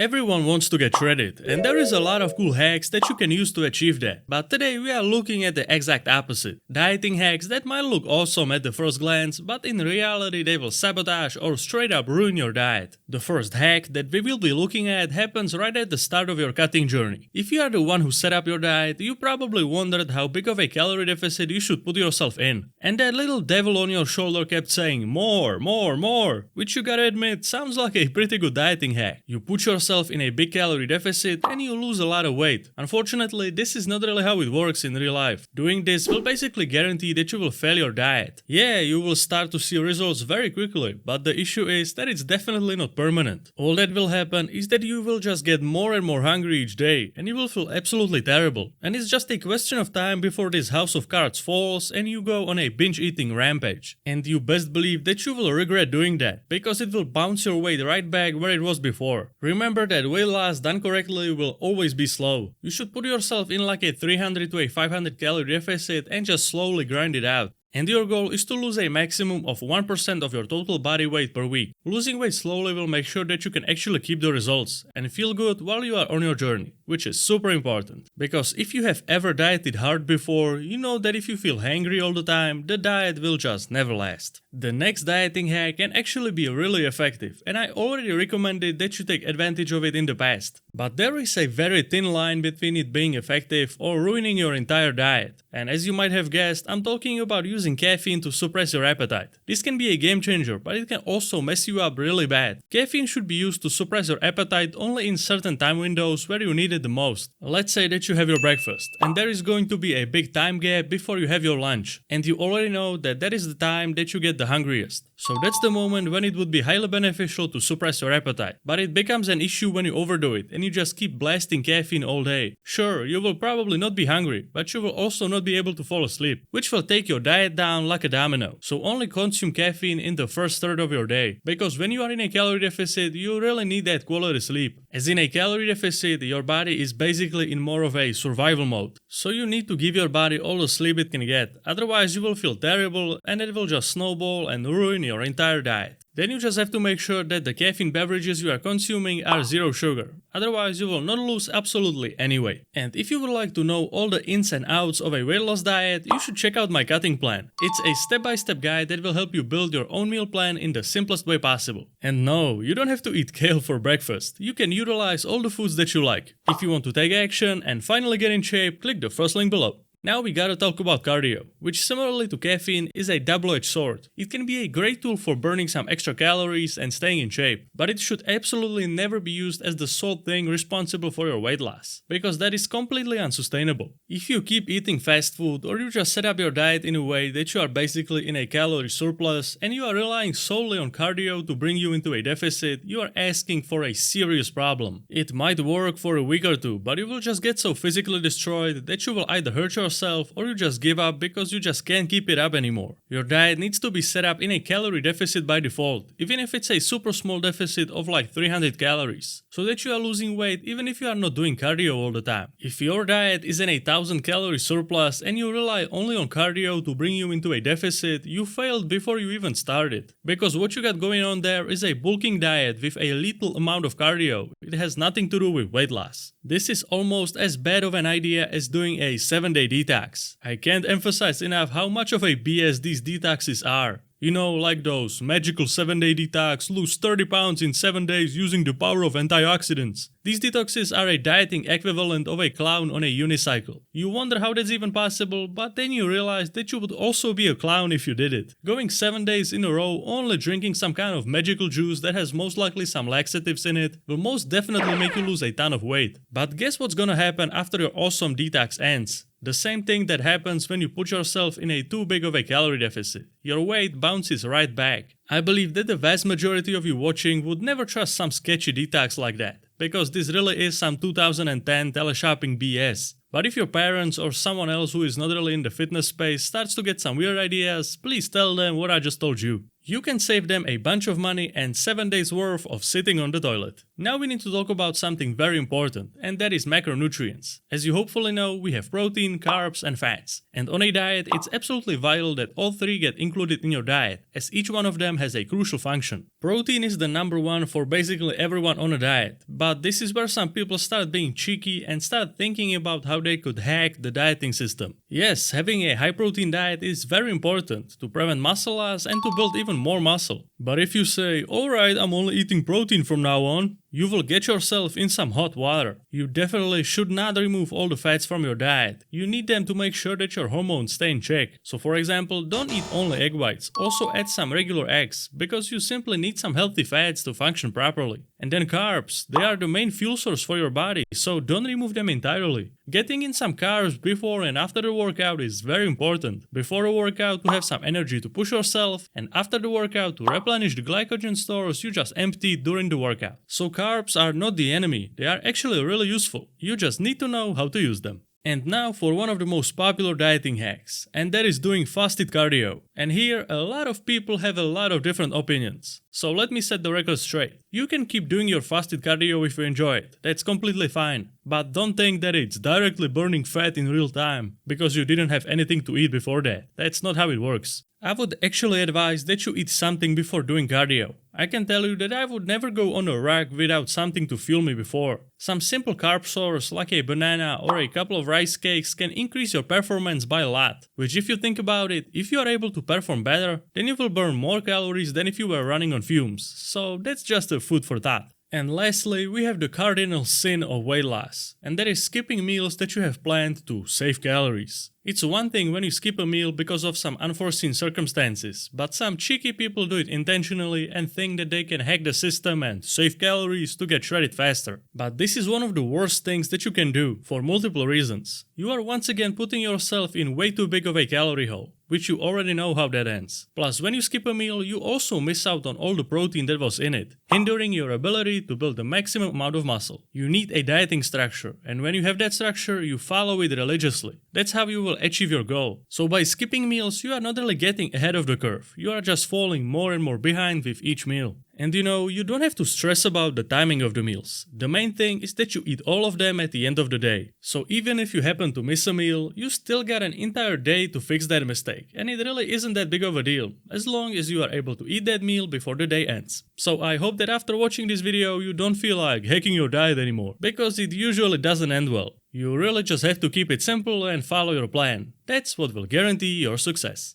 Everyone wants to get shredded, and there is a lot of cool hacks that you can use to achieve that. But today we are looking at the exact opposite. Dieting hacks that might look awesome at the first glance, but in reality they will sabotage or straight up ruin your diet. The first hack that we will be looking at happens right at the start of your cutting journey. If you are the one who set up your diet, you probably wondered how big of a calorie deficit you should put yourself in. And that little devil on your shoulder kept saying more, more, more, which you gotta admit sounds like a pretty good dieting hack. You put yourself in a big calorie deficit and you lose a lot of weight. Unfortunately, this is not really how it works in real life. Doing this will basically guarantee that you will fail your diet. Yeah, you will start to see results very quickly, but the issue is that it's definitely not permanent. All that will happen is that you will just get more and more hungry each day and you will feel absolutely terrible. And it's just a question of time before this house of cards falls and you go on a binge eating rampage. And you best believe that you will regret doing that, because it will bounce your weight right back where it was before. Remember that weight loss done correctly will always be slow. You should put yourself in like a 300 to a 500 calorie deficit and just slowly grind it out. And your goal is to lose a maximum of 1% of your total body weight per week. Losing weight slowly will make sure that you can actually keep the results and feel good while you are on your journey, which is super important. Because if you have ever dieted hard before, you know that if you feel hangry all the time, the diet will just never last. The next dieting hack can actually be really effective, and I already recommended that you take advantage of it in the past. But there is a very thin line between it being effective or ruining your entire diet. And as you might have guessed, I'm talking about using caffeine to suppress your appetite. This can be a game changer, but it can also mess you up really bad. Caffeine should be used to suppress your appetite only in certain time windows where you need it the most. Let's say that you have your breakfast, and there is going to be a big time gap before you have your lunch, and you already know that that is the time that you get the hungriest. So that's the moment when it would be highly beneficial to suppress your appetite. But it becomes an issue when you overdo it and you just keep blasting caffeine all day. Sure, you will probably not be hungry, but you will also not be able to fall asleep, which will take your diet down like a domino. So only consume caffeine in the first third of your day, because when you are in a calorie deficit, you really need that quality sleep. As in a calorie deficit, your body is basically in more of a survival mode. So you need to give your body all the sleep it can get, otherwise you will feel terrible and it will just snowball and ruin your entire diet. Then you just have to make sure that the caffeine beverages you are consuming are zero sugar. Otherwise you will not lose absolutely any weight. And if you would like to know all the ins and outs of a weight loss diet, you should check out my cutting plan. It's a step-by-step guide that will help you build your own meal plan in the simplest way possible. And no, you don't have to eat kale for breakfast. You can utilize all the foods that you like. If you want to take action and finally get in shape, click the first link below. Now we gotta talk about cardio, which similarly to caffeine is a double-edged sword. It can be a great tool for burning some extra calories and staying in shape, but it should absolutely never be used as the sole thing responsible for your weight loss, because that is completely unsustainable. If you keep eating fast food or you just set up your diet in a way that you are basically in a calorie surplus and you are relying solely on cardio to bring you into a deficit, you are asking for a serious problem. It might work for a week or two, but you will just get so physically destroyed that you will either hurt yourself or you just give up because you just can't keep it up anymore. Your diet needs to be set up in a calorie deficit by default, even if it's a super small deficit of like 300 calories, so that you are losing weight even if you are not doing cardio all the time. If your diet is in a 1000 calorie surplus and you rely only on cardio to bring you into a deficit, you failed before you even started. Because what you got going on there is a bulking diet with a little amount of cardio. It has nothing to do with weight loss. This is almost as bad of an idea as doing a 7-day detox. I can't emphasize enough how much of a BS these detoxes are. You know, like those magical 7-day detox, lose 30 pounds in 7 days using the power of antioxidants. These detoxes are a dieting equivalent of a clown on a unicycle. You wonder how that's even possible, but then you realize that you would also be a clown if you did it. Going 7 days in a row only drinking some kind of magical juice that has most likely some laxatives in it will most definitely make you lose a ton of weight. But guess what's gonna happen after your awesome detox ends? The same thing that happens when you put yourself in a too big of a calorie deficit. Your weight bounces right back. I believe that the vast majority of you watching would never trust some sketchy detox like that, because this really is some 2010 teleshopping BS. But if your parents or someone else who is not really in the fitness space starts to get some weird ideas, please tell them what I just told you. You can save them a bunch of money and 7 days worth of sitting on the toilet. Now we need to talk about something very important, and that is macronutrients. As you hopefully know, we have protein, carbs and fats. And on a diet, it's absolutely vital that all three get included in your diet, as each one of them has a crucial function. Protein is the number one for basically everyone on a diet, but this is where some people start being cheeky and start thinking about how they could hack the dieting system. Yes, having a high protein diet is very important to prevent muscle loss and to build even more muscle. But if you say, alright, I'm only eating protein from now on, you will get yourself in some hot water. You definitely should not remove all the fats from your diet. You need them to make sure that your hormones stay in check. So for example, don't eat only egg whites. Also add some regular eggs, because you simply need some healthy fats to function properly. And then carbs. They are the main fuel source for your body, so don't remove them entirely. Getting in some carbs before and after the workout is very important. Before a workout to have some energy to push yourself, and after the workout to replenish the glycogen stores you just emptied during the workout. So carbs are not the enemy, they are actually really useful. You just need to know how to use them. And now for one of the most popular dieting hacks, and that is doing fasted cardio. And here a lot of people have a lot of different opinions. So let me set the record straight. You can keep doing your fasted cardio if you enjoy it, that's completely fine. But don't think that it's directly burning fat in real time, because you didn't have anything to eat before that. That's not how it works. I would actually advise that you eat something before doing cardio. I can tell you that I would never go on a rag without something to fuel me before. Some simple carb source like a banana or a couple of rice cakes can increase your performance by a lot. Which if you think about it, if you are able to perform better, then you will burn more calories than if you were running on fumes. So that's just a food for thought. And lastly, we have the cardinal sin of weight loss, and that is skipping meals that you have planned to save calories. It's one thing when you skip a meal because of some unforeseen circumstances, but some cheeky people do it intentionally and think that they can hack the system and save calories to get shredded faster. But this is one of the worst things that you can do, for multiple reasons. You are once again putting yourself in way too big of a calorie hole, which you already know how that ends. Plus, when you skip a meal, you also miss out on all the protein that was in it, hindering your ability to build the maximum amount of muscle. You need a dieting structure, and when you have that structure, you follow it religiously. That's how you will achieve your goal. So by skipping meals, you are not really getting ahead of the curve, you are just falling more and more behind with each meal. And you know, you don't have to stress about the timing of the meals. The main thing is that you eat all of them at the end of the day. So even if you happen to miss a meal, you still got an entire day to fix that mistake. And it really isn't that big of a deal, as long as you are able to eat that meal before the day ends. So I hope that after watching this video, you don't feel like hacking your diet anymore, because it usually doesn't end well. You really just have to keep it simple and follow your plan. That's what will guarantee your success.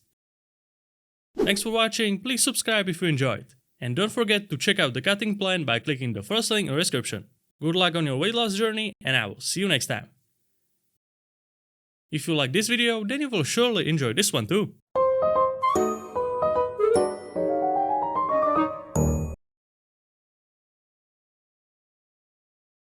Thanks for watching, please subscribe if you enjoyed. And don't forget to check out the cutting plan by clicking the first link in the description. Good luck on your weight loss journey, and I will see you next time. If you like this video, then you will surely enjoy this one too.